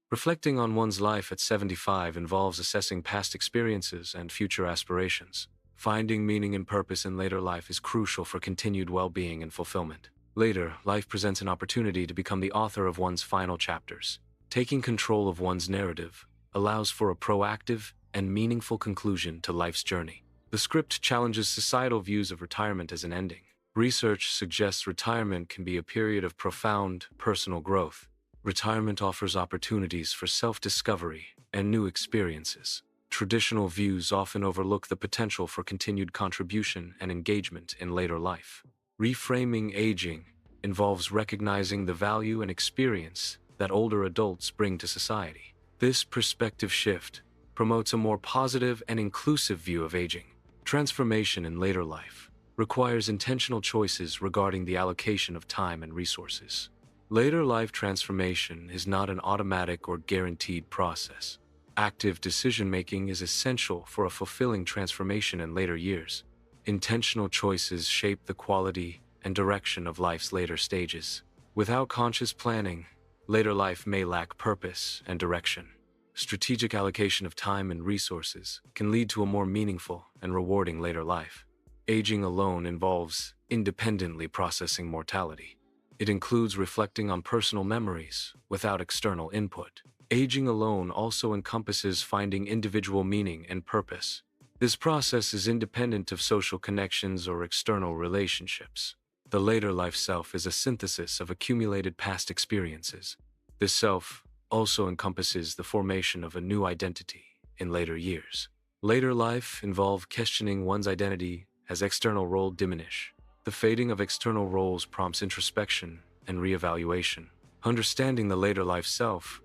Reflecting on one's life at 75 involves assessing past experiences and future aspirations. Finding meaning and purpose in later life is crucial for continued well-being and fulfillment. Later, life presents an opportunity to become the author of one's final chapters. Taking control of one's narrative allows for a proactive and meaningful conclusion to life's journey. The script challenges societal views of retirement as an ending. Research suggests retirement can be a period of profound personal growth. Retirement offers opportunities for self-discovery and new experiences. Traditional views often overlook the potential for continued contribution and engagement in later life. Reframing aging involves recognizing the value and experience that older adults bring to society. This perspective shift promotes a more positive and inclusive view of aging. Transformation in later life requires intentional choices regarding the allocation of time and resources. Later life transformation is not an automatic or guaranteed process. Active decision-making is essential for a fulfilling transformation in later years. Intentional choices shape the quality and direction of life's later stages. Without conscious planning, later life may lack purpose and direction. Strategic allocation of time and resources can lead to a more meaningful and rewarding later life. Aging alone involves independently processing mortality. It includes reflecting on personal memories without external input. Aging alone also encompasses finding individual meaning and purpose. This process is independent of social connections or external relationships. The later life self is a synthesis of accumulated past experiences. This self also encompasses the formation of a new identity in later years. Later life involves questioning one's identity as external roles diminish. The fading of external roles prompts introspection and reevaluation. Understanding the later life self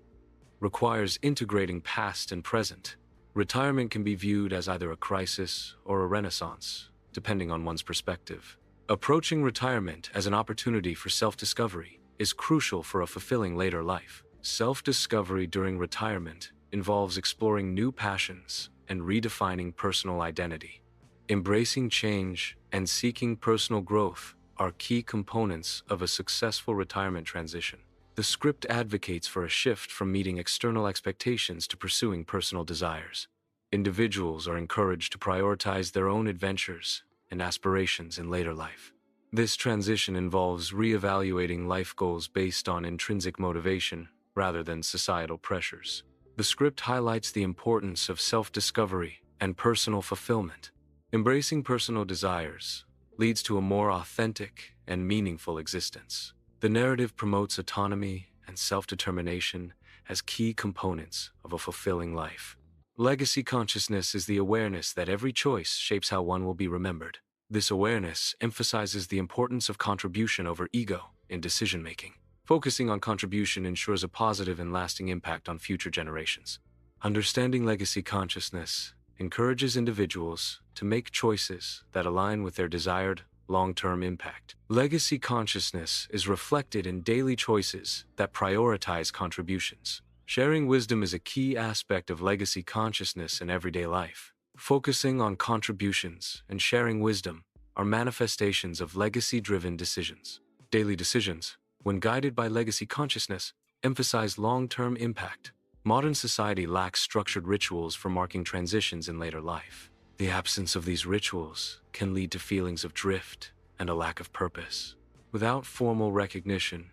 requires integrating past and present. Retirement can be viewed as either a crisis or a renaissance, depending on one's perspective. Approaching retirement as an opportunity for self-discovery is crucial for a fulfilling later life. Self-discovery during retirement involves exploring new passions and redefining personal identity. Embracing change and seeking personal growth are key components of a successful retirement transition. The script advocates for a shift from meeting external expectations to pursuing personal desires. Individuals are encouraged to prioritize their own adventures and aspirations in later life. This transition involves reevaluating life goals based on intrinsic motivation rather than societal pressures. The script highlights the importance of self-discovery and personal fulfillment. Embracing personal desires leads to a more authentic and meaningful existence. The narrative promotes autonomy and self-determination as key components of a fulfilling life. Legacy consciousness is the awareness that every choice shapes how one will be remembered. This awareness emphasizes the importance of contribution over ego in decision-making. Focusing on contribution ensures a positive and lasting impact on future generations. Understanding legacy consciousness encourages individuals to make choices that align with their desired long-term impact. Legacy consciousness is reflected in daily choices that prioritize contributions. Sharing wisdom is a key aspect of legacy consciousness in everyday life. Focusing on contributions and sharing wisdom are manifestations of legacy-driven decisions. Daily decisions, when guided by legacy consciousness, emphasize long-term impact. Modern society lacks structured rituals for marking transitions in later life. The absence of these rituals can lead to feelings of drift and a lack of purpose. Without formal recognition,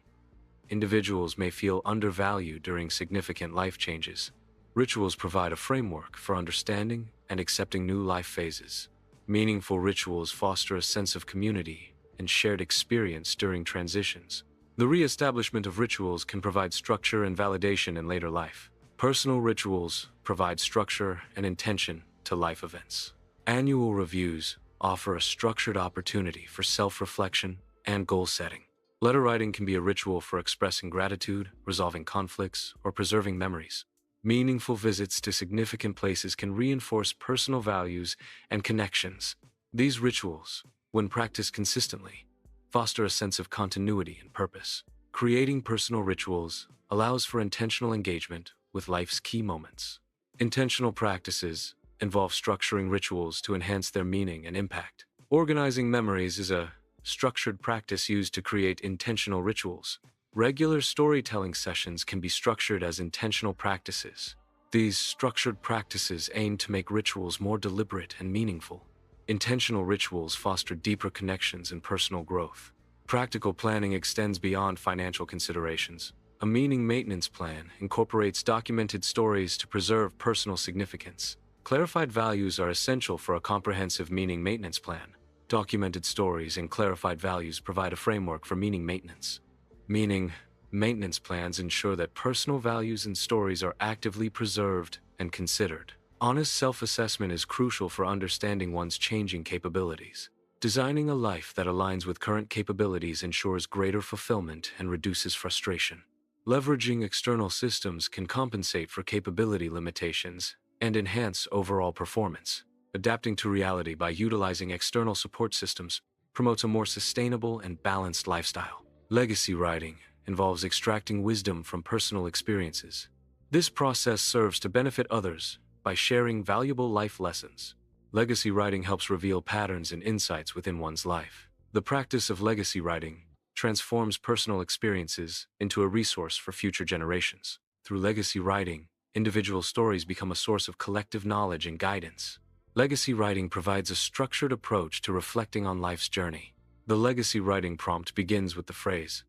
individuals may feel undervalued during significant life changes. Rituals provide a framework for understanding and accepting new life phases. Meaningful rituals foster a sense of community and shared experience during transitions. The re-establishment of rituals can provide structure and validation in later life. Personal rituals provide structure and intention to life events. Annual reviews offer a structured opportunity for self-reflection and goal setting. Letter writing can be a ritual for expressing gratitude, resolving conflicts, or preserving memories. Meaningful visits to significant places can reinforce personal values and connections. These rituals, when practiced consistently, foster a sense of continuity and purpose. Creating personal rituals allows for intentional engagement with life's key moments. Intentional practices involve structuring rituals to enhance their meaning and impact. Organizing memories is a structured practice used to create intentional rituals. Regular storytelling sessions can be structured as intentional practices. These structured practices aim to make rituals more deliberate and meaningful. Intentional rituals foster deeper connections and personal growth. Practical planning extends beyond financial considerations. A meaning maintenance plan incorporates documented stories to preserve personal significance. Clarified values are essential for a comprehensive meaning maintenance plan. Documented stories and clarified values provide a framework for meaning maintenance. Meaning maintenance plans ensure that personal values and stories are actively preserved and considered. Honest self-assessment is crucial for understanding one's changing capabilities. Designing a life that aligns with current capabilities ensures greater fulfillment and reduces frustration. Leveraging external systems can compensate for capability limitations and enhance overall performance. Adapting to reality by utilizing external support systems promotes a more sustainable and balanced lifestyle. Legacy writing involves extracting wisdom from personal experiences. This process serves to benefit others by sharing valuable life lessons. Legacy writing helps reveal patterns and insights within one's life. The practice of legacy writing transforms personal experiences into a resource for future generations. Through legacy writing, individual stories become a source of collective knowledge and guidance. Legacy writing provides a structured approach to reflecting on life's journey. The legacy writing prompt begins with the phrase,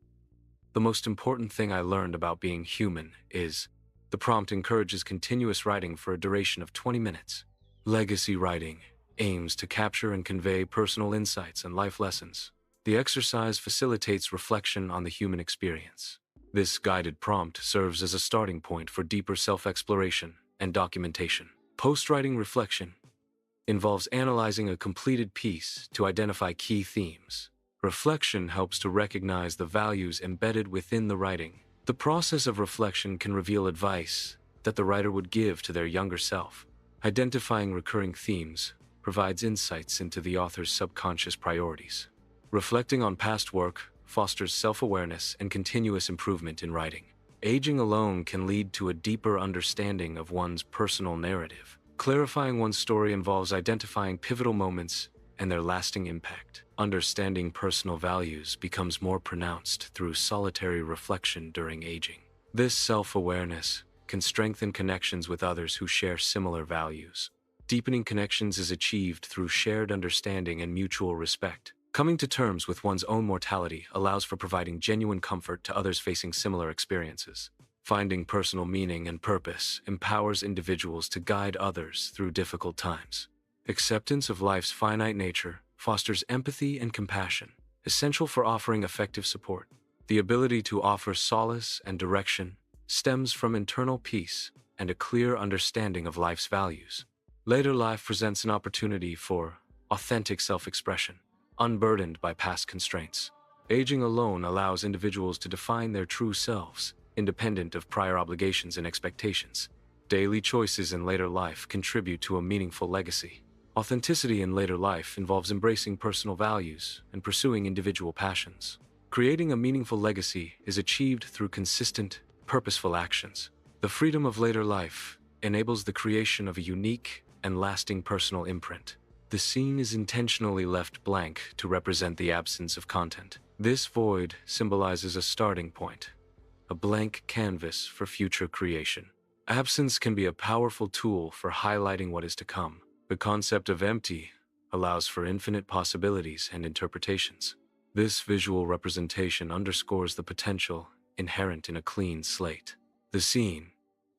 "The most important thing I learned about being human is." The prompt encourages continuous writing for a duration of 20 minutes. Legacy writing aims to capture and convey personal insights and life lessons. The exercise facilitates reflection on the human experience. This guided prompt serves as a starting point for deeper self-exploration and documentation. Post-writing reflection involves analyzing a completed piece to identify key themes. Reflection helps to recognize the values embedded within the writing. The process of reflection can reveal advice that the writer would give to their younger self. Identifying recurring themes provides insights into the author's subconscious priorities. Reflecting on past work fosters self-awareness and continuous improvement in writing. Aging alone can lead to a deeper understanding of one's personal narrative. Clarifying one's story involves identifying pivotal moments and their lasting impact. Understanding personal values becomes more pronounced through solitary reflection during aging. This self-awareness can strengthen connections with others who share similar values. Deepening connections is achieved through shared understanding and mutual respect. Coming to terms with one's own mortality allows for providing genuine comfort to others facing similar experiences. Finding personal meaning and purpose empowers individuals to guide others through difficult times. Acceptance of life's finite nature fosters empathy and compassion, essential for offering effective support. The ability to offer solace and direction stems from internal peace and a clear understanding of life's values. Later life presents an opportunity for authentic self-expression, unburdened by past constraints. Aging alone allows individuals to define their true selves, independent of prior obligations and expectations. Daily choices in later life contribute to a meaningful legacy. Authenticity in later life involves embracing personal values and pursuing individual passions. Creating a meaningful legacy is achieved through consistent, purposeful actions. The freedom of later life enables the creation of a unique and lasting personal imprint. The scene is intentionally left blank to represent the absence of content. This void symbolizes a starting point, a blank canvas for future creation. Absence can be a powerful tool for highlighting what is to come. The concept of empty allows for infinite possibilities and interpretations. This visual representation underscores the potential inherent in a clean slate. The scene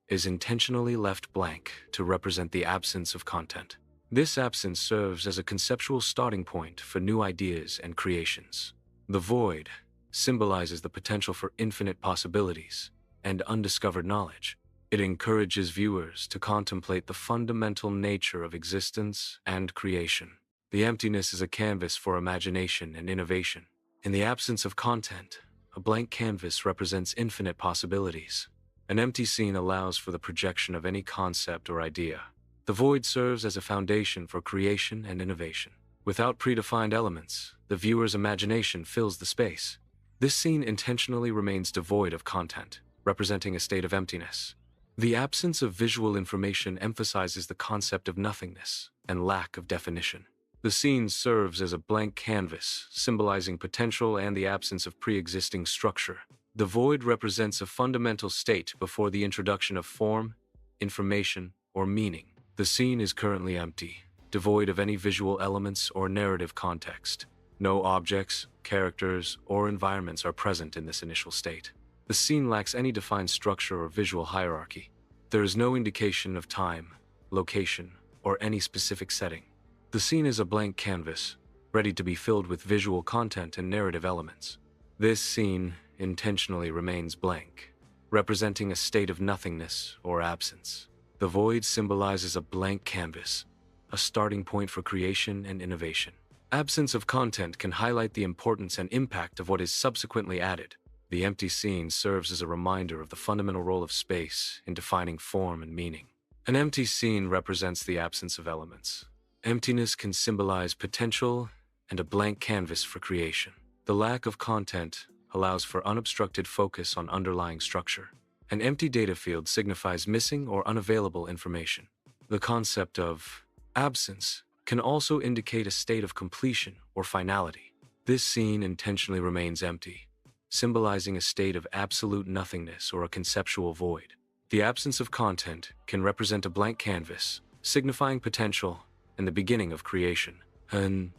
is intentionally left blank to represent the absence of content. This absence serves as a conceptual starting point for new ideas and creations. The void symbolizes the potential for infinite possibilities and undiscovered knowledge. It encourages viewers to contemplate the fundamental nature of existence and creation. The emptiness is a canvas for imagination and innovation. In the absence of content, a blank canvas represents infinite possibilities. An empty scene allows for the projection of any concept or idea. The void serves as a foundation for creation and innovation. Without predefined elements, the viewer's imagination fills the space. This scene intentionally remains devoid of content, representing a state of emptiness. The absence of visual information emphasizes the concept of nothingness and lack of definition. The scene serves as a blank canvas, symbolizing potential and the absence of pre-existing structure. The void represents a fundamental state before the introduction of form, information, or meaning. The scene is currently empty, devoid of any visual elements or narrative context. No objects, characters, or environments are present in this initial state. The scene lacks any defined structure or visual hierarchy. There is no indication of time, location, or any specific setting. The scene is a blank canvas, ready to be filled with visual content and narrative elements. This scene intentionally remains blank, representing a state of nothingness or absence. The void symbolizes a blank canvas, a starting point for creation and innovation. Absence of content can highlight the importance and impact of what is subsequently added. The empty scene serves as a reminder of the fundamental role of space in defining form and meaning. An empty scene represents the absence of elements. Emptiness can symbolize potential and a blank canvas for creation. The lack of content allows for unobstructed focus on underlying structure. An empty data field signifies missing or unavailable information. The concept of absence can also indicate a state of completion or finality. This scene intentionally remains empty, symbolizing a state of absolute nothingness or a conceptual void. The absence of content can represent a blank canvas, signifying potential and the beginning of creation. An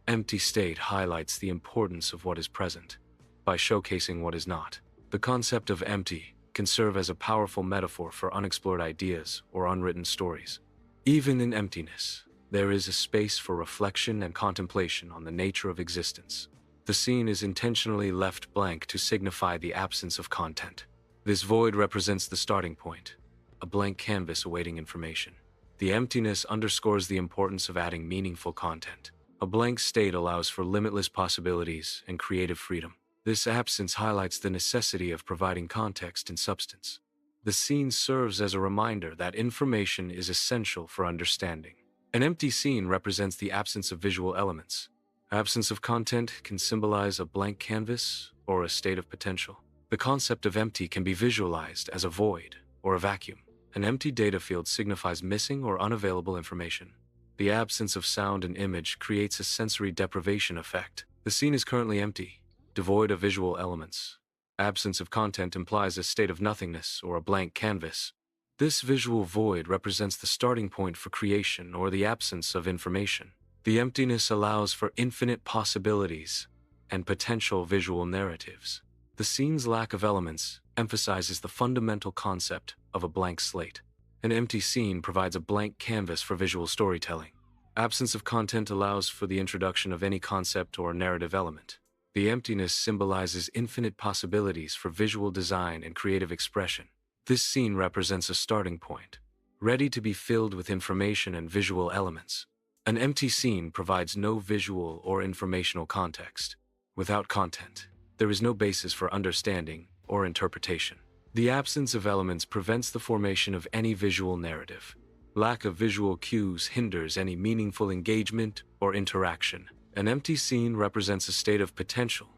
empty state highlights the importance of what is present by showcasing what is not. The concept of empty can serve as a powerful metaphor for unexplored ideas or unwritten stories. Even in emptiness, there is a space for reflection and contemplation on the nature of existence. The scene is intentionally left blank to signify the absence of content. This void represents the starting point, a blank canvas awaiting information. The emptiness underscores the importance of adding meaningful content. A blank state allows for limitless possibilities and creative freedom. This absence highlights the necessity of providing context and substance. The scene serves as a reminder that information is essential for understanding. An empty scene represents the absence of visual elements. Absence of content can symbolize a blank canvas or a state of potential. The concept of empty can be visualized as a void or a vacuum. An empty data field signifies missing or unavailable information. The absence of sound and image creates a sensory deprivation effect. The scene is currently empty, devoid of visual elements. Absence of content implies a state of nothingness or a blank canvas. This visual void represents the starting point for creation or the absence of information. The emptiness allows for infinite possibilities and potential visual narratives. The scene's lack of elements emphasizes the fundamental concept of a blank slate. An empty scene provides a blank canvas for visual storytelling. Absence of content allows for the introduction of any concept or narrative element. The emptiness symbolizes infinite possibilities for visual design and creative expression. This scene represents a starting point, ready to be filled with information and visual elements. An empty scene provides no visual or informational context. Without content, there is no basis for understanding or interpretation. The absence of elements prevents the formation of any visual narrative. Lack of visual cues hinders any meaningful engagement or interaction. An empty scene represents a state of potential,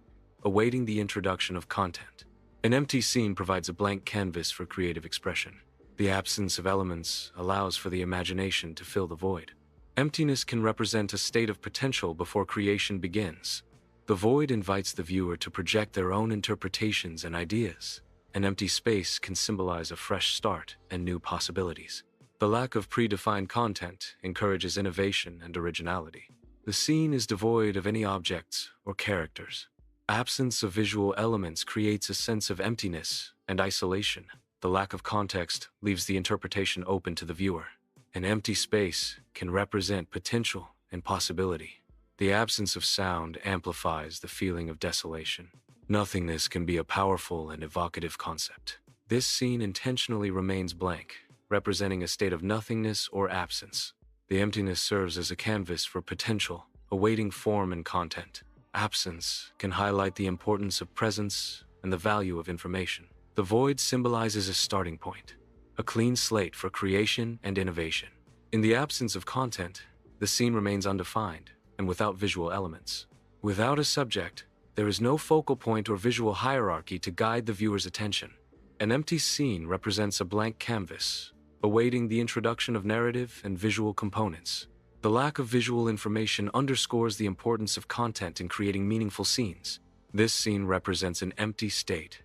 awaiting the introduction of content. An empty scene provides a blank canvas for creative expression. The absence of elements allows for the imagination to fill the void. Emptiness can represent a state of potential before creation begins. The void invites the viewer to project their own interpretations and ideas. An empty space can symbolize a fresh start and new possibilities. The lack of predefined content encourages innovation and originality. The scene is devoid of any objects or characters. Absence of visual elements creates a sense of emptiness and isolation. The lack of context leaves the interpretation open to the viewer. An empty space can represent potential and possibility. The absence of sound amplifies the feeling of desolation. Nothingness can be a powerful and evocative concept. This scene intentionally remains blank, representing a state of nothingness or absence. The emptiness serves as a canvas for potential, awaiting form and content. Absence can highlight the importance of presence and the value of information. The void symbolizes a starting point, a clean slate for creation and innovation. In the absence of content, the scene remains undefined and without visual elements. Without a subject, there is no focal point or visual hierarchy to guide the viewer's attention. An empty scene represents a blank canvas, awaiting the introduction of narrative and visual components. The lack of visual information underscores the importance of content in creating meaningful scenes. This scene represents an empty state,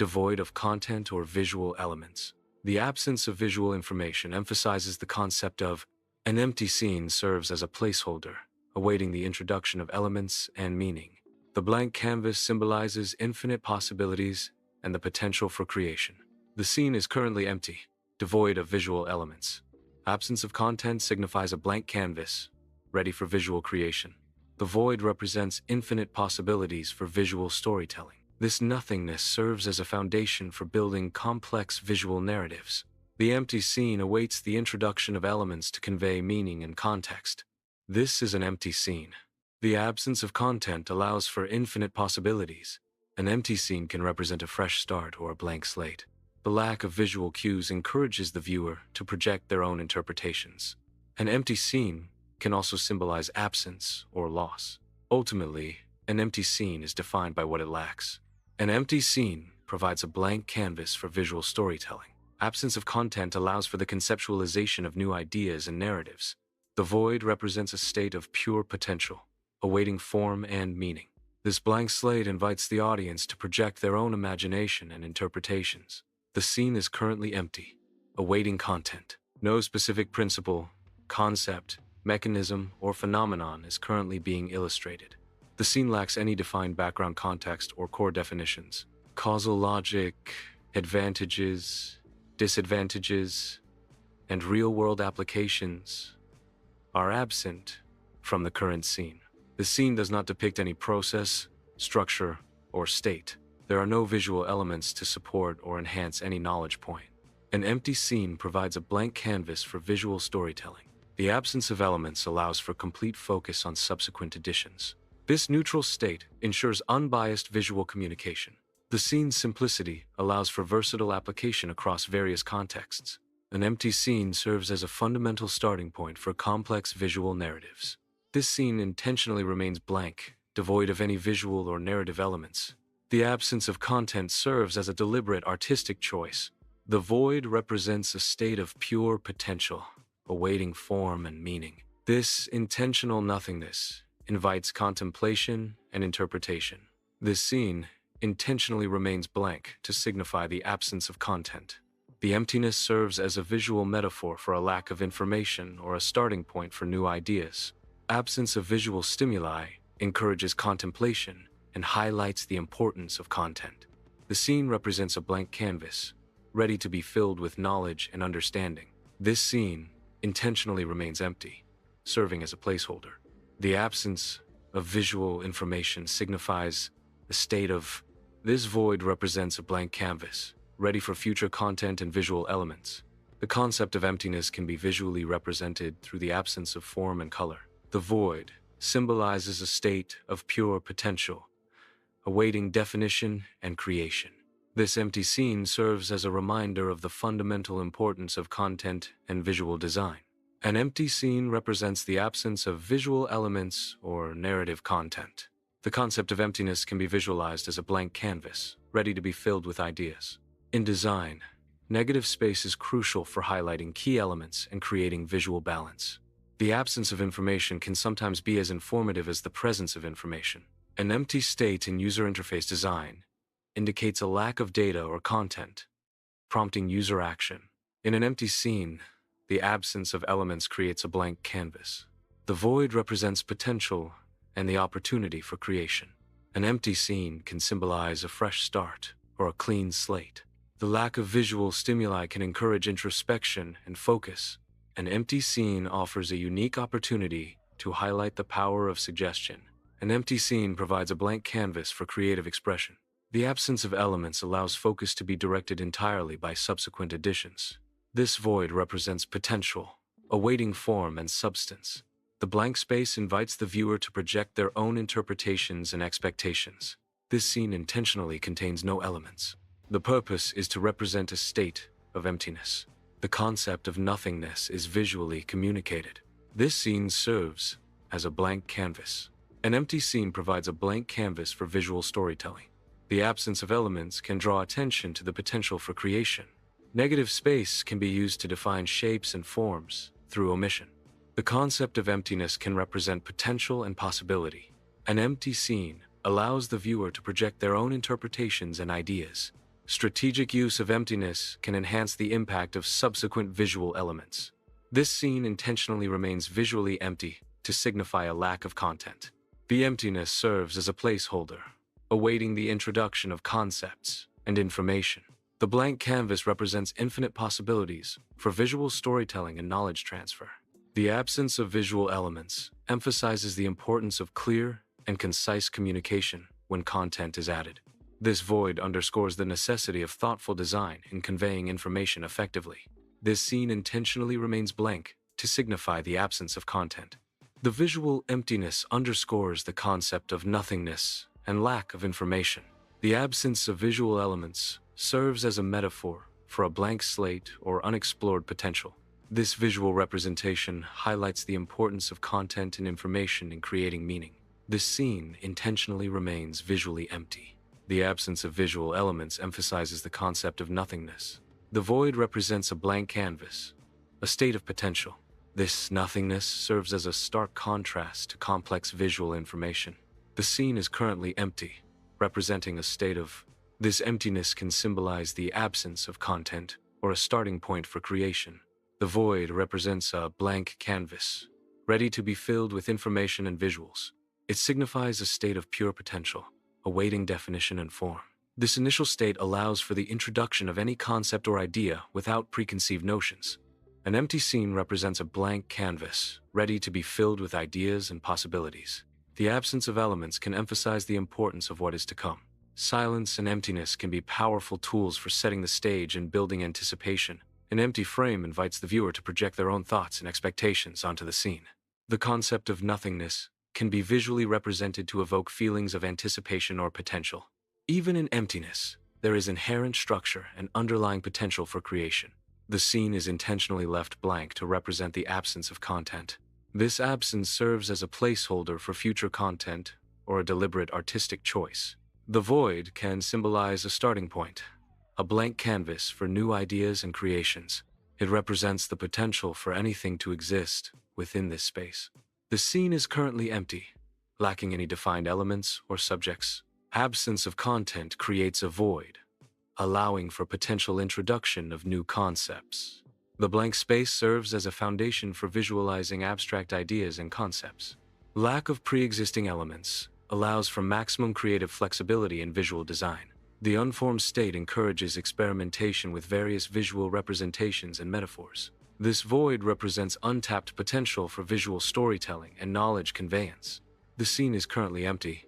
devoid of content or visual elements. The absence of visual information emphasizes the concept of an empty scene serves as a placeholder, awaiting the introduction of elements and meaning. The blank canvas symbolizes infinite possibilities and the potential for creation. The scene is currently empty, devoid of visual elements. Absence of content signifies a blank canvas, ready for visual creation. The void represents infinite possibilities for visual storytelling. This nothingness serves as a foundation for building complex visual narratives. The empty scene awaits the introduction of elements to convey meaning and context. This is an empty scene. The absence of content allows for infinite possibilities. An empty scene can represent a fresh start or a blank slate. The lack of visual cues encourages the viewer to project their own interpretations. An empty scene can also symbolize absence or loss. Ultimately, an empty scene is defined by what it lacks. An empty scene provides a blank canvas for visual storytelling. Absence of content allows for the conceptualization of new ideas and narratives. The void represents a state of pure potential, awaiting form and meaning. This blank slate invites the audience to project their own imagination and interpretations. The scene is currently empty, awaiting content. No specific principle, concept, mechanism, or phenomenon is currently being illustrated. The scene lacks any defined background context or core definitions. Causal logic, advantages, disadvantages, and real-world applications are absent from the current scene. The scene does not depict any process, structure, or state. There are no visual elements to support or enhance any knowledge point. An empty scene provides a blank canvas for visual storytelling. The absence of elements allows for complete focus on subsequent additions. This neutral state ensures unbiased visual communication. The scene's simplicity allows for versatile application across various contexts. An empty scene serves as a fundamental starting point for complex visual narratives. This scene intentionally remains blank, devoid of any visual or narrative elements. The absence of content serves as a deliberate artistic choice. The void represents a state of pure potential, awaiting form and meaning. This intentional nothingness invites contemplation and interpretation. This scene intentionally remains blank to signify the absence of content. The emptiness serves as a visual metaphor for a lack of information or a starting point for new ideas. Absence of visual stimuli encourages contemplation and highlights the importance of content. The scene represents a blank canvas, ready to be filled with knowledge and understanding. This scene intentionally remains empty, serving as a placeholder. The absence of visual information signifies a state of this void represents a blank canvas, ready for future content and visual elements. The concept of emptiness can be visually represented through the absence of form and color. The void symbolizes a state of pure potential, awaiting definition and creation. This empty scene serves as a reminder of the fundamental importance of content and visual design. An empty scene represents the absence of visual elements or narrative content. The concept of emptiness can be visualized as a blank canvas, ready to be filled with ideas. In design, negative space is crucial for highlighting key elements and creating visual balance. The absence of information can sometimes be as informative as the presence of information. An empty state in user interface design indicates a lack of data or content, prompting user action. In an empty scene, the absence of elements creates a blank canvas. The void represents potential and the opportunity for creation. An empty scene can symbolize a fresh start or a clean slate. The lack of visual stimuli can encourage introspection and focus. An empty scene offers a unique opportunity to highlight the power of suggestion. An empty scene provides a blank canvas for creative expression. The absence of elements allows focus to be directed entirely by subsequent additions. This void represents potential, awaiting form and substance. The blank space invites the viewer to project their own interpretations and expectations. This scene intentionally contains no elements. The purpose is to represent a state of emptiness. The concept of nothingness is visually communicated. This scene serves as a blank canvas. An empty scene provides a blank canvas for visual storytelling. The absence of elements can draw attention to the potential for creation. Negative space can be used to define shapes and forms through omission. The concept of emptiness can represent potential and possibility. An empty scene allows the viewer to project their own interpretations and ideas. Strategic use of emptiness can enhance the impact of subsequent visual elements. This scene intentionally remains visually empty to signify a lack of content. The emptiness serves as a placeholder, awaiting the introduction of concepts and information. The blank canvas represents infinite possibilities for visual storytelling and knowledge transfer. The absence of visual elements emphasizes the importance of clear and concise communication when content is added. This void underscores the necessity of thoughtful design in conveying information effectively. This scene intentionally remains blank to signify the absence of content. The visual emptiness underscores the concept of nothingness and lack of information. The absence of visual elements serves as a metaphor for a blank slate or unexplored potential. This visual representation highlights the importance of content and information in creating meaning. This scene intentionally remains visually empty. The absence of visual elements emphasizes the concept of nothingness. The void represents a blank canvas, a state of potential. This nothingness serves as a stark contrast to complex visual information. The scene is currently empty, representing a state of. This emptiness can symbolize the absence of content or a starting point for creation. The void represents a blank canvas, ready to be filled with information and visuals. It signifies a state of pure potential, awaiting definition and form. This initial state allows for the introduction of any concept or idea without preconceived notions. An empty scene represents a blank canvas, ready to be filled with ideas and possibilities. The absence of elements can emphasize the importance of what is to come. Silence and emptiness can be powerful tools for setting the stage and building anticipation. An empty frame invites the viewer to project their own thoughts and expectations onto the scene. The concept of nothingness can be visually represented to evoke feelings of anticipation or potential. Even in emptiness, there is inherent structure and underlying potential for creation. The scene is intentionally left blank to represent the absence of content. This absence serves as a placeholder for future content or a deliberate artistic choice. The void can symbolize a starting point, a blank canvas for new ideas and creations. It represents the potential for anything to exist within this space. The scene is currently empty, lacking any defined elements or subjects. Absence of content creates a void, allowing for potential introduction of new concepts. The blank space serves as a foundation for visualizing abstract ideas and concepts. Lack of pre-existing elements allows for maximum creative flexibility in visual design. The unformed state encourages experimentation with various visual representations and metaphors. This void represents untapped potential for visual storytelling and knowledge conveyance. The scene is currently empty,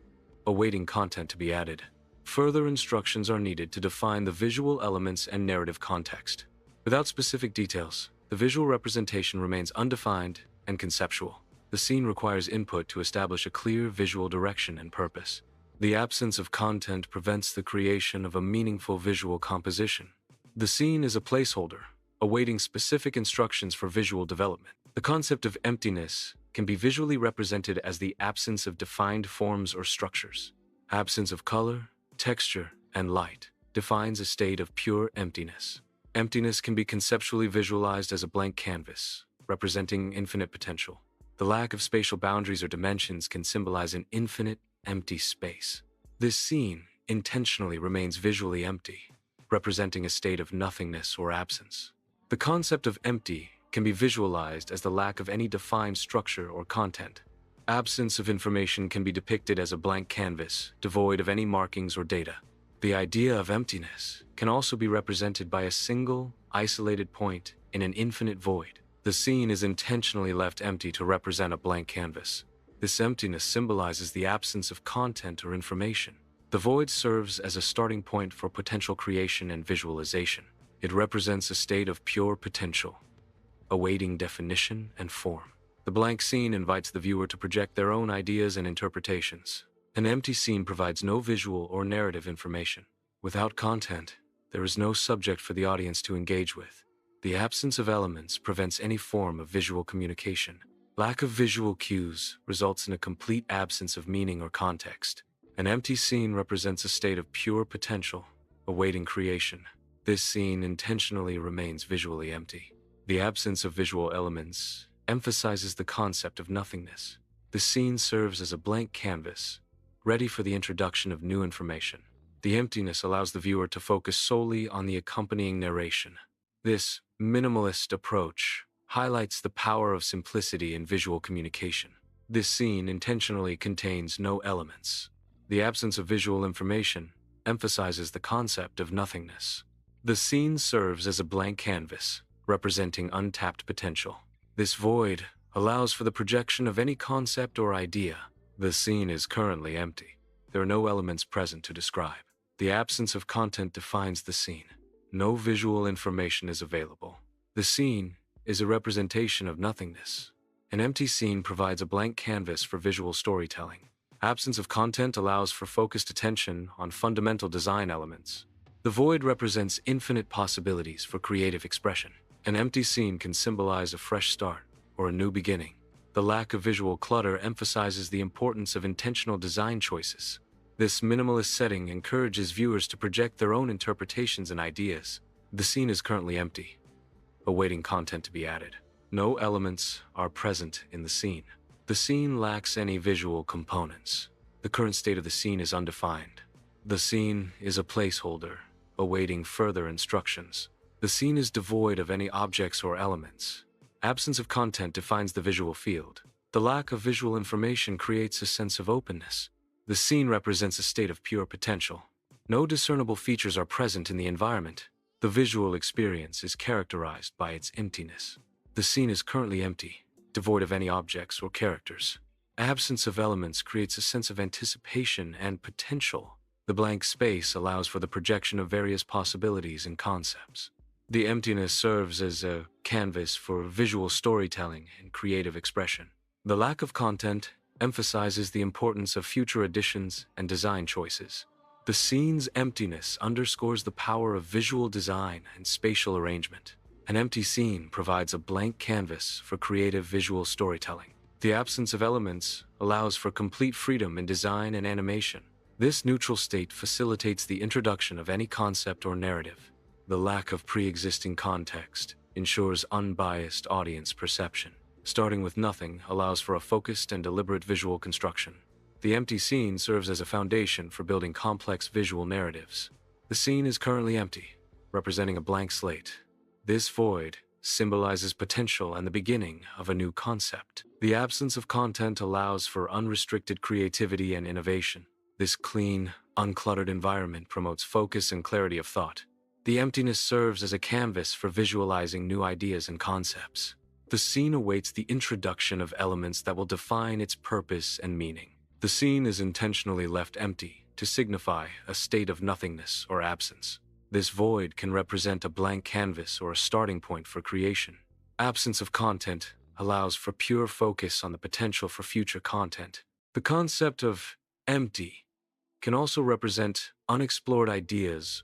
awaiting content to be added. Further instructions are needed to define the visual elements and narrative context. Without specific details, the visual representation remains undefined and conceptual. The scene requires input to establish a clear visual direction and purpose. The absence of content prevents the creation of a meaningful visual composition. The scene is a placeholder, awaiting specific instructions for visual development. The concept of emptiness can be visually represented as the absence of defined forms or structures. Absence of color, texture, and light defines a state of pure emptiness. Emptiness can be conceptually visualized as a blank canvas, representing infinite potential. The lack of spatial boundaries or dimensions can symbolize an infinite, empty space. This scene intentionally remains visually empty, representing a state of nothingness or absence. The concept of empty can be visualized as the lack of any defined structure or content. Absence of information can be depicted as a blank canvas, devoid of any markings or data. The idea of emptiness can also be represented by a single, isolated point in an infinite void. The scene is intentionally left empty to represent a blank canvas. This emptiness symbolizes the absence of content or information. The void serves as a starting point for potential creation and visualization. It represents a state of pure potential, awaiting definition and form. The blank scene invites the viewer to project their own ideas and interpretations. An empty scene provides no visual or narrative information. Without content, there is no subject for the audience to engage with. The absence of elements prevents any form of visual communication. Lack of visual cues results in a complete absence of meaning or context. An empty scene represents a state of pure potential, awaiting creation. This scene intentionally remains visually empty. The absence of visual elements emphasizes the concept of nothingness. The scene serves as a blank canvas, ready for the introduction of new information. The emptiness allows the viewer to focus solely on the accompanying narration. This minimalist approach highlights the power of simplicity in visual communication. This scene intentionally contains no elements. The absence of visual information emphasizes the concept of nothingness. The scene serves as a blank canvas, representing untapped potential. This void allows for the projection of any concept or idea. The scene is currently empty. There are no elements present to describe. The absence of content defines the scene. No visual information is available. The scene is a representation of nothingness. An empty scene provides a blank canvas for visual storytelling. Absence of content allows for focused attention on fundamental design elements. The void represents infinite possibilities for creative expression. An empty scene can symbolize a fresh start or a new beginning. The lack of visual clutter emphasizes the importance of intentional design choices. This minimalist setting encourages viewers to project their own interpretations and ideas. The scene is currently empty, awaiting content to be added. No elements are present in the scene. The scene lacks any visual components. The current state of the scene is undefined. The scene is a placeholder, awaiting further instructions. The scene is devoid of any objects or elements. Absence of content defines the visual field. The lack of visual information creates a sense of openness. The scene represents a state of pure potential. No discernible features are present in the environment. The visual experience is characterized by its emptiness. The scene is currently empty, devoid of any objects or characters. Absence of elements creates a sense of anticipation and potential. The blank space allows for the projection of various possibilities and concepts. The emptiness serves as a canvas for visual storytelling and creative expression. The lack of content emphasizes the importance of future additions and design choices. The scene's emptiness underscores the power of visual design and spatial arrangement. An empty scene provides a blank canvas for creative visual storytelling. The absence of elements allows for complete freedom in design and animation. This neutral state facilitates the introduction of any concept or narrative. The lack of pre-existing context ensures unbiased audience perception. Starting with nothing allows for a focused and deliberate visual construction. The empty scene serves as a foundation for building complex visual narratives. The scene is currently empty, representing a blank slate. This void symbolizes potential and the beginning of a new concept. The absence of content allows for unrestricted creativity and innovation. This clean, uncluttered environment promotes focus and clarity of thought. The emptiness serves as a canvas for visualizing new ideas and concepts. The scene awaits the introduction of elements that will define its purpose and meaning. The scene is intentionally left empty to signify a state of nothingness or absence. This void can represent a blank canvas or a starting point for creation. Absence of content allows for pure focus on the potential for future content. The concept of empty can also represent unexplored ideas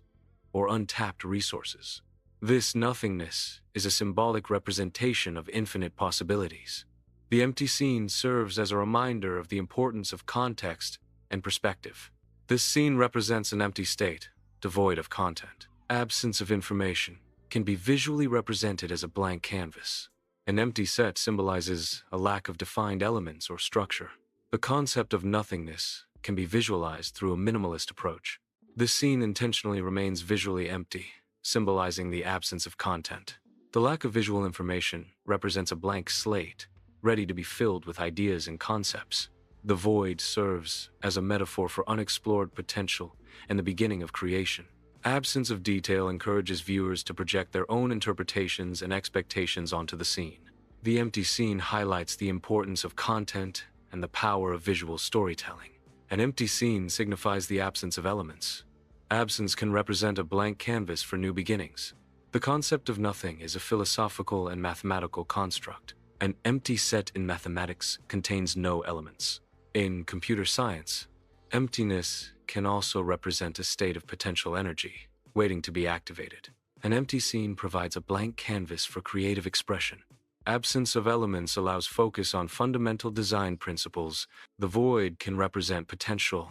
or untapped resources. This nothingness is a symbolic representation of infinite possibilities. The empty scene serves as a reminder of the importance of context and perspective. This scene represents an empty state, devoid of content. Absence of information can be visually represented as a blank canvas. An empty set symbolizes a lack of defined elements or structure. The concept of nothingness can be visualized through a minimalist approach. This scene intentionally remains visually empty, symbolizing the absence of content. The lack of visual information represents a blank slate, ready to be filled with ideas and concepts. The void serves as a metaphor for unexplored potential and the beginning of creation. Absence of detail encourages viewers to project their own interpretations and expectations onto the scene. The empty scene highlights the importance of content and the power of visual storytelling. An empty scene signifies the absence of elements. Absence can represent a blank canvas for new beginnings. The concept of nothing is a philosophical and mathematical construct. An empty set in mathematics contains no elements. In computer science, emptiness can also represent a state of potential energy, waiting to be activated. An empty scene provides a blank canvas for creative expression. Absence of elements allows focus on fundamental design principles. The void can represent potential,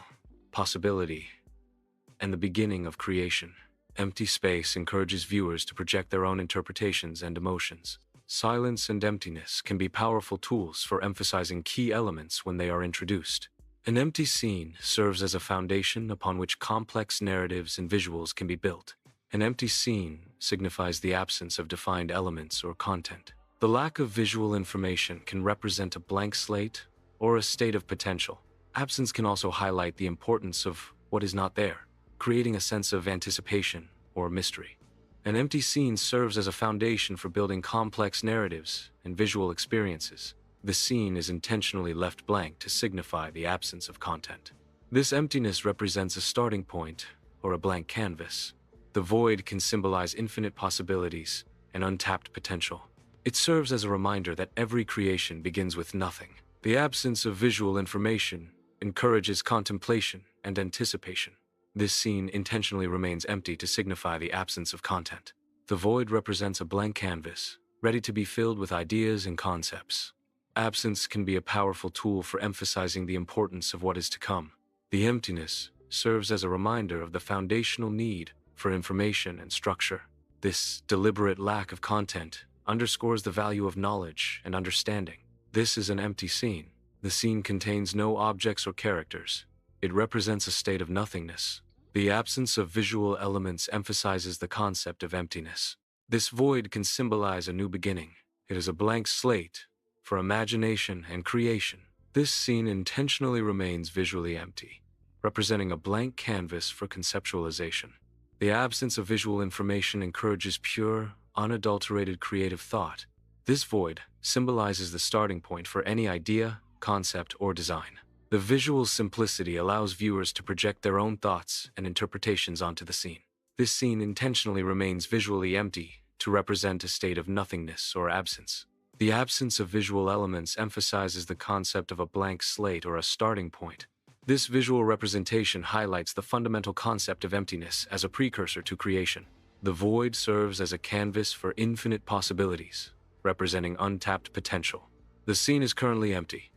possibility, and the beginning of creation. Empty space encourages viewers to project their own interpretations and emotions. Silence and emptiness can be powerful tools for emphasizing key elements when they are introduced. An empty scene serves as a foundation upon which complex narratives and visuals can be built. An empty scene signifies the absence of defined elements or content. The lack of visual information can represent a blank slate or a state of potential. Absence can also highlight the importance of what is not there, creating a sense of anticipation or mystery. An empty scene serves as a foundation for building complex narratives and visual experiences. The scene is intentionally left blank to signify the absence of content. This emptiness represents a starting point or a blank canvas. The void can symbolize infinite possibilities and untapped potential. It serves as a reminder that every creation begins with nothing. The absence of visual information encourages contemplation and anticipation. This scene intentionally remains empty to signify the absence of content. The void represents a blank canvas, ready to be filled with ideas and concepts. Absence can be a powerful tool for emphasizing the importance of what is to come. The emptiness serves as a reminder of the foundational need for information and structure. This deliberate lack of content underscores the value of knowledge and understanding. This is an empty scene. The scene contains no objects or characters. It represents a state of nothingness. The absence of visual elements emphasizes the concept of emptiness. This void can symbolize a new beginning. It is a blank slate for imagination and creation. This scene intentionally remains visually empty, representing a blank canvas for conceptualization. The absence of visual information encourages pure, unadulterated creative thought. This void symbolizes the starting point for any idea, concept, or design. The visual simplicity allows viewers to project their own thoughts and interpretations onto the scene. This scene intentionally remains visually empty to represent a state of nothingness or absence. The absence of visual elements emphasizes the concept of a blank slate or a starting point. This visual representation highlights the fundamental concept of emptiness as a precursor to creation. The void serves as a canvas for infinite possibilities, representing untapped potential. The scene is currently empty,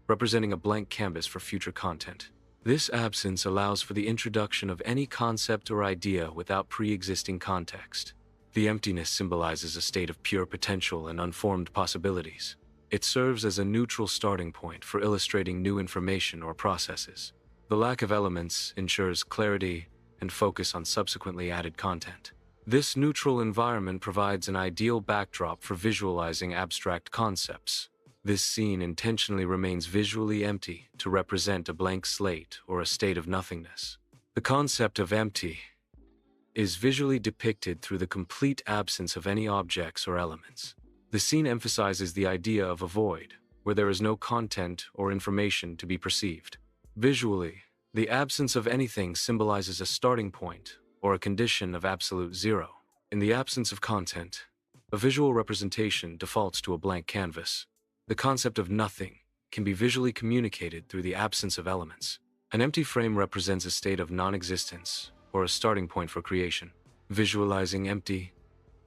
representing a blank canvas for future content. This absence allows for the introduction of any concept or idea without pre-existing context. The emptiness symbolizes a state of pure potential and unformed possibilities. It serves as a neutral starting point for illustrating new information or processes. The lack of elements ensures clarity and focus on subsequently added content. This neutral environment provides an ideal backdrop for visualizing abstract concepts. This scene intentionally remains visually empty to represent a blank slate or a state of nothingness. The concept of empty is visually depicted through the complete absence of any objects or elements. The scene emphasizes the idea of a void, where there is no content or information to be perceived. Visually, the absence of anything symbolizes a starting point or a condition of absolute zero. In the absence of content, a visual representation defaults to a blank canvas. The concept of nothing can be visually communicated through the absence of elements. An empty frame represents a state of non-existence or a starting point for creation. Visualizing empty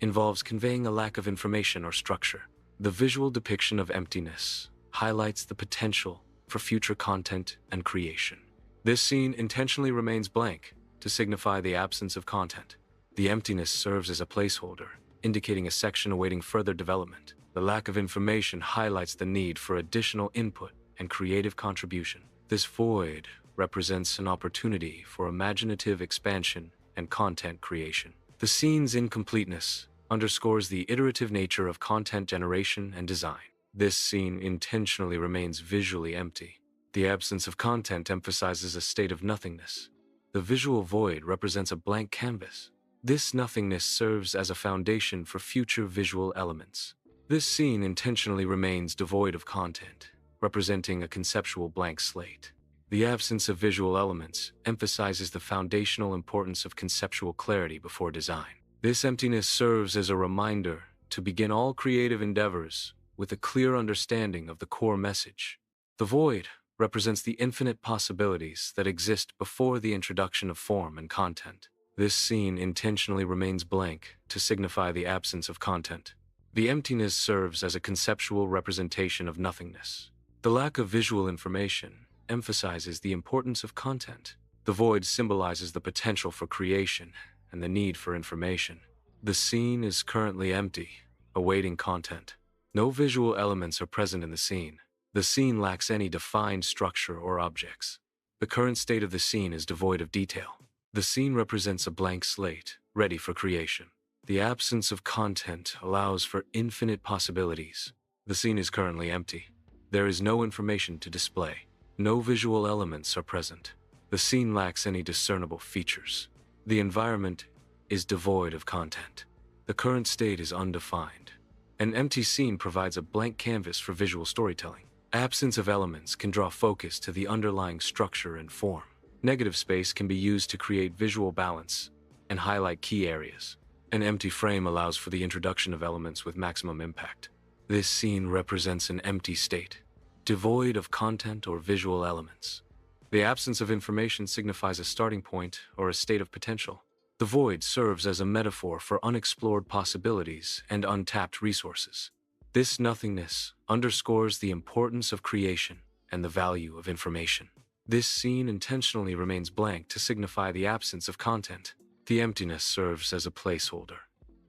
involves conveying a lack of information or structure. The visual depiction of emptiness highlights the potential for future content and creation. This scene intentionally remains blank to signify the absence of content. The emptiness serves as a placeholder, indicating a section awaiting further development. The lack of information highlights the need for additional input and creative contribution. This void represents an opportunity for imaginative expansion and content creation. The scene's incompleteness underscores the iterative nature of content generation and design. This scene intentionally remains visually empty. The absence of content emphasizes a state of nothingness. The visual void represents a blank canvas. This nothingness serves as a foundation for future visual elements. This scene intentionally remains devoid of content, representing a conceptual blank slate. The absence of visual elements emphasizes the foundational importance of conceptual clarity before design. This emptiness serves as a reminder to begin all creative endeavors with a clear understanding of the core message. The void represents the infinite possibilities that exist before the introduction of form and content. This scene intentionally remains blank to signify the absence of content. The emptiness serves as a conceptual representation of nothingness. The lack of visual information emphasizes the importance of content. The void symbolizes the potential for creation and the need for information. The scene is currently empty, awaiting content. No visual elements are present in the scene. The scene lacks any defined structure or objects. The current state of the scene is devoid of detail. The scene represents a blank slate, ready for creation. The absence of content allows for infinite possibilities. The scene is currently empty. There is no information to display. No visual elements are present. The scene lacks any discernible features. The environment is devoid of content. The current state is undefined. An empty scene provides a blank canvas for visual storytelling. Absence of elements can draw focus to the underlying structure and form. Negative space can be used to create visual balance and highlight key areas. An empty frame allows for the introduction of elements with maximum impact. This scene represents an empty state, devoid of content or visual elements. The absence of information signifies a starting point or a state of potential. The void serves as a metaphor for unexplored possibilities and untapped resources. This nothingness underscores the importance of creation and the value of information. This scene intentionally remains blank to signify the absence of content. The emptiness serves as a placeholder,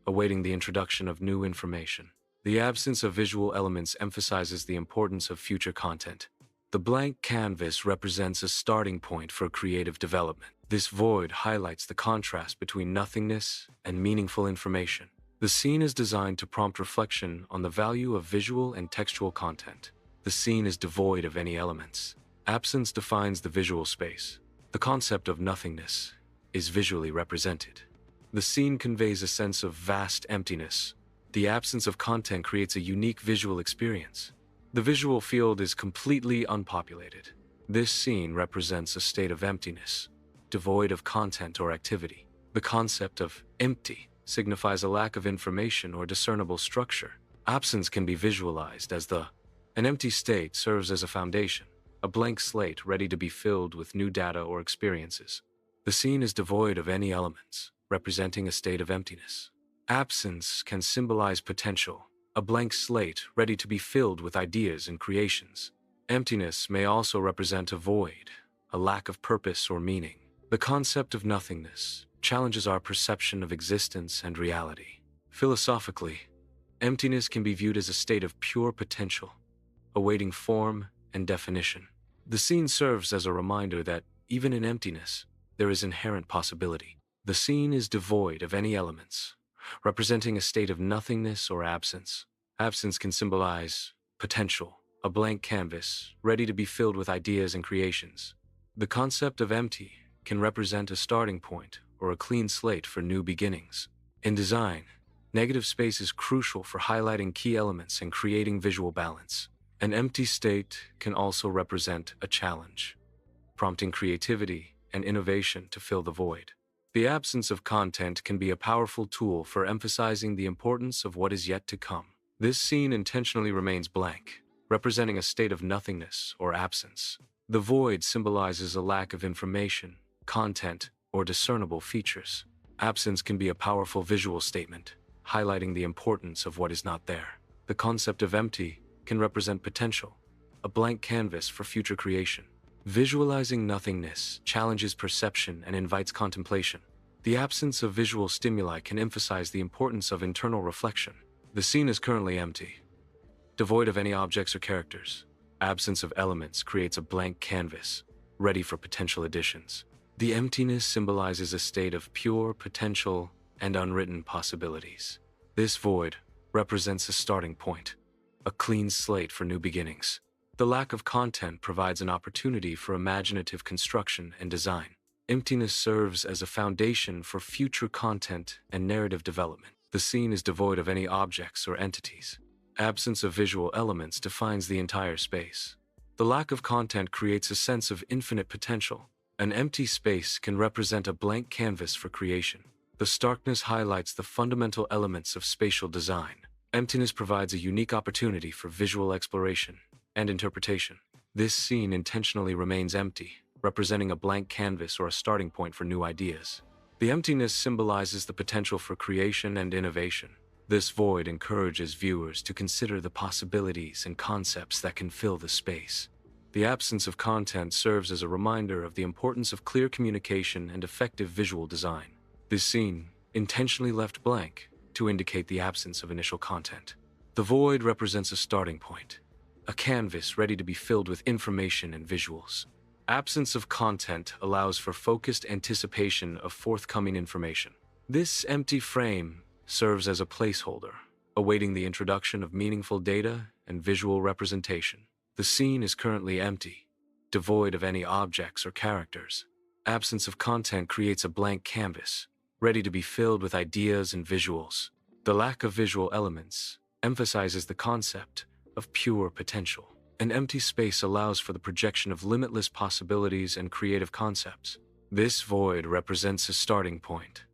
awaiting the introduction of new information. The absence of visual elements emphasizes the importance of future content. The blank canvas represents a starting point for creative development. This void highlights the contrast between nothingness and meaningful information. The scene is designed to prompt reflection on the value of visual and textual content. The scene is devoid of any elements. Absence defines the visual space. The concept of nothingness is visually represented. The scene conveys a sense of vast emptiness. The absence of content creates a unique visual experience. The visual field is completely unpopulated. This scene represents a state of emptiness, devoid of content or activity. The concept of empty signifies a lack of information or discernible structure. Absence can be visualized as an empty state serves as a foundation, a blank slate ready to be filled with new data or experiences. The scene is devoid of any elements, representing a state of emptiness. Absence can symbolize potential, a blank slate ready to be filled with ideas and creations. Emptiness may also represent a void, a lack of purpose or meaning. The concept of nothingness challenges our perception of existence and reality. Philosophically, emptiness can be viewed as a state of pure potential, awaiting form and definition. The scene serves as a reminder that, even in emptiness, there is inherent possibility. The scene is devoid of any elements, representing a state of nothingness or absence. Absence can symbolize potential, a blank canvas ready to be filled with ideas and creations. The concept of empty can represent a starting point or a clean slate for new beginnings. In design, negative space is crucial for highlighting key elements and creating visual balance. An empty state can also represent a challenge, prompting creativity and innovation to fill the void. The absence of content can be a powerful tool for emphasizing the importance of what is yet to come. This scene intentionally remains blank, representing a state of nothingness or absence. The void symbolizes a lack of information, content, or discernible features. Absence can be a powerful visual statement, highlighting the importance of what is not there. The concept of empty can represent potential, a blank canvas for future creation. Visualizing nothingness challenges perception and invites contemplation. The absence of visual stimuli can emphasize the importance of internal reflection. The scene is currently empty, devoid of any objects or characters. Absence of elements creates a blank canvas, ready for potential additions. The emptiness symbolizes a state of pure potential and unwritten possibilities. This void represents a starting point, a clean slate for new beginnings. The lack of content provides an opportunity for imaginative construction and design. Emptiness serves as a foundation for future content and narrative development. The scene is devoid of any objects or entities. Absence of visual elements defines the entire space. The lack of content creates a sense of infinite potential. An empty space can represent a blank canvas for creation. The starkness highlights the fundamental elements of spatial design. Emptiness provides a unique opportunity for visual exploration and interpretation. This scene intentionally remains empty, representing a blank canvas or a starting point for new ideas. The emptiness symbolizes the potential for creation and innovation. This void encourages viewers to consider the possibilities and concepts that can fill the space. The absence of content serves as a reminder of the importance of clear communication and effective visual design. This scene intentionally left blank to indicate the absence of initial content. The void represents a starting point, a canvas ready to be filled with information and visuals. Absence of content allows for focused anticipation of forthcoming information. This empty frame serves as a placeholder, awaiting the introduction of meaningful data and visual representation. The scene is currently empty, devoid of any objects or characters. Absence of content creates a blank canvas, ready to be filled with ideas and visuals. The lack of visual elements emphasizes the concept of pure potential. An empty space allows for the projection of limitless possibilities and creative concepts. This void represents a starting point,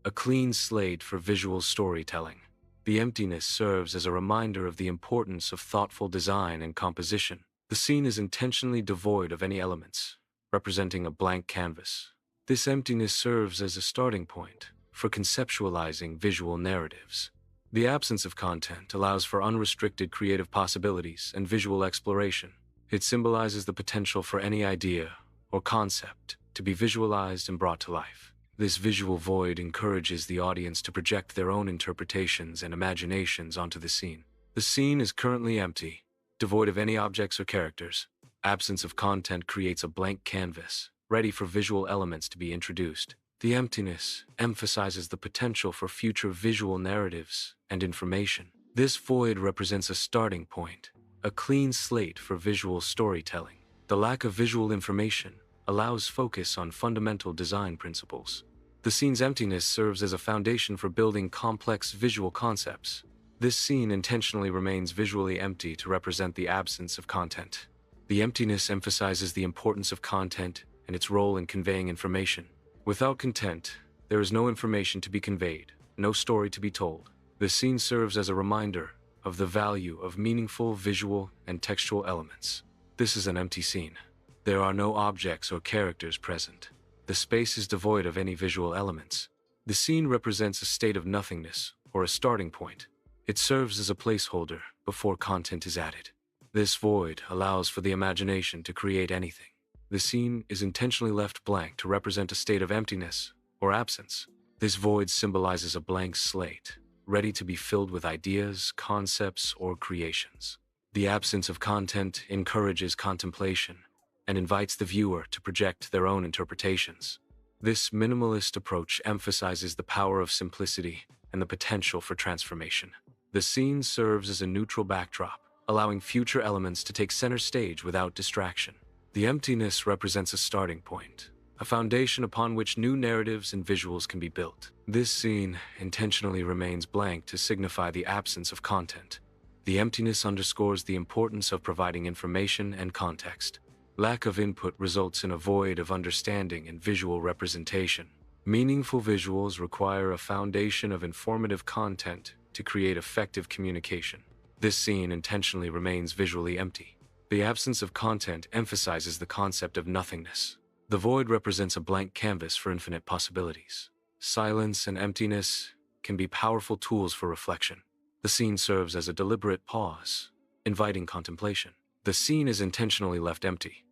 a clean slate for visual storytelling. The emptiness serves as a reminder of the importance of thoughtful design and composition. The scene is intentionally devoid of any elements, representing a blank canvas. This emptiness serves as a starting point for conceptualizing visual narratives. The absence of content allows for unrestricted creative possibilities and visual exploration. It symbolizes the potential for any idea or concept to be visualized and brought to life. This visual void encourages the audience to project their own interpretations and imaginations onto the scene. The scene is currently empty, devoid of any objects or characters. Absence of content creates a blank canvas, ready for visual elements to be introduced. The emptiness emphasizes the potential for future visual narratives and information. This void represents a starting point, a clean slate for visual storytelling. The lack of visual information allows focus on fundamental design principles. The scene's emptiness serves as a foundation for building complex visual concepts. This scene intentionally remains visually empty to represent the absence of content. The emptiness emphasizes the importance of content and its role in conveying information. Without content, there is no information to be conveyed, no story to be told. The scene serves as a reminder of the value of meaningful visual and textual elements. This is an empty scene. There are no objects or characters present. The space is devoid of any visual elements. The scene represents a state of nothingness or a starting point. It serves as a placeholder before content is added. This void allows for the imagination to create anything. The scene is intentionally left blank to represent a state of emptiness or absence. This void symbolizes a blank slate, ready to be filled with ideas, concepts, or creations. The absence of content encourages contemplation and invites the viewer to project their own interpretations. This minimalist approach emphasizes the power of simplicity and the potential for transformation. The scene serves as a neutral backdrop, allowing future elements to take center stage without distraction. The emptiness represents a starting point, a foundation upon which new narratives and visuals can be built. This scene intentionally remains blank to signify the absence of content. The emptiness underscores the importance of providing information and context. Lack of input results in a void of understanding and visual representation. Meaningful visuals require a foundation of informative content to create effective communication. This scene intentionally remains visually empty. The absence of content emphasizes the concept of nothingness. The void represents a blank canvas for infinite possibilities. Silence and emptiness can be powerful tools for reflection. The scene serves as a deliberate pause, inviting contemplation. The scene is intentionally left empty,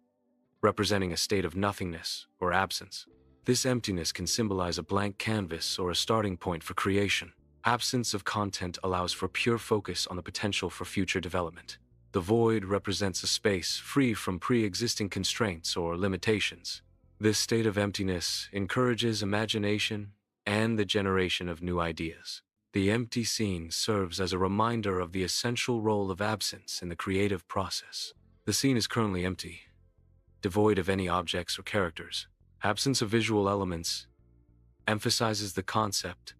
representing a state of nothingness or absence. This emptiness can symbolize a blank canvas or a starting point for creation. Absence of content allows for pure focus on the potential for future development. The void represents a space free from pre-existing constraints or limitations. This state of emptiness encourages imagination and the generation of new ideas. The empty scene serves as a reminder of the essential role of absence in the creative process. The scene is currently empty, devoid of any objects or characters. Absence of visual elements emphasizes the concept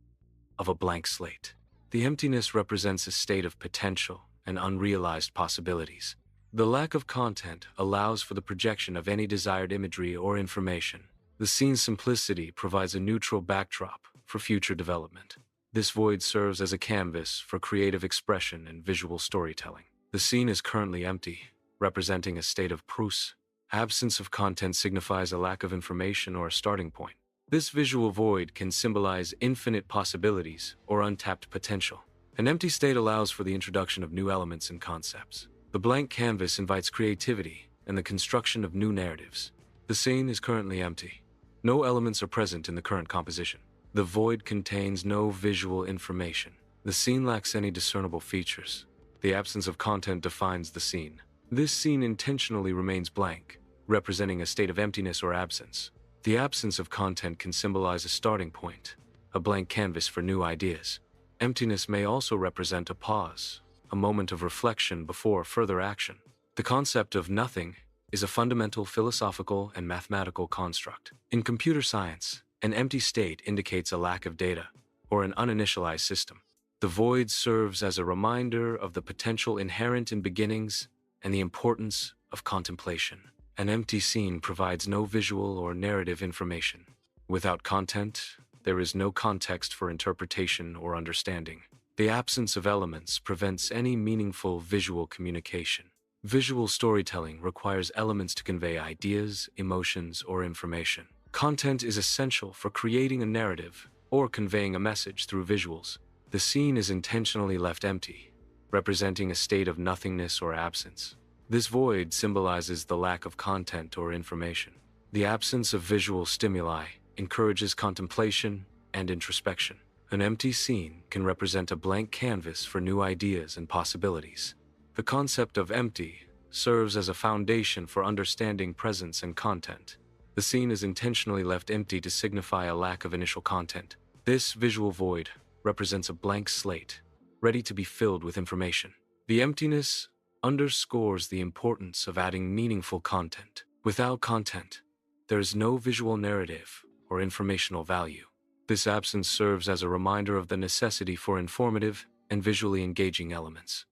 of a blank slate. The emptiness represents a state of potential and unrealized possibilities. The lack of content allows for the projection of any desired imagery or information. The scene's simplicity provides a neutral backdrop for future development. This void serves as a canvas for creative expression and visual storytelling. The scene is currently empty, representing a state of prose. Absence of content signifies a lack of information or a starting point. This visual void can symbolize infinite possibilities or untapped potential. An empty state allows for the introduction of new elements and concepts. The blank canvas invites creativity and the construction of new narratives. The scene is currently empty. No elements are present in the current composition. The void contains no visual information. The scene lacks any discernible features. The absence of content defines the scene. This scene intentionally remains blank, representing a state of emptiness or absence. The absence of content can symbolize a starting point, a blank canvas for new ideas. Emptiness may also represent a pause, a moment of reflection before further action. The concept of nothing is a fundamental philosophical and mathematical construct. In computer science, an empty state indicates a lack of data, or an uninitialized system. The void serves as a reminder of the potential inherent in beginnings and the importance of contemplation. An empty scene provides no visual or narrative information. Without content, there is no context for interpretation or understanding. The absence of elements prevents any meaningful visual communication. Visual storytelling requires elements to convey ideas, emotions, or information. Content is essential for creating a narrative or conveying a message through visuals. The scene is intentionally left empty, representing a state of nothingness or absence. This void symbolizes the lack of content or information. The absence of visual stimuli encourages contemplation and introspection. An empty scene can represent a blank canvas for new ideas and possibilities. The concept of empty serves as a foundation for understanding presence and content. The scene is intentionally left empty to signify a lack of initial content. This visual void represents a blank slate, ready to be filled with information. The emptiness underscores the importance of adding meaningful content. Without content, there is no visual narrative or informational value. This absence serves as a reminder of the necessity for informative and visually engaging elements.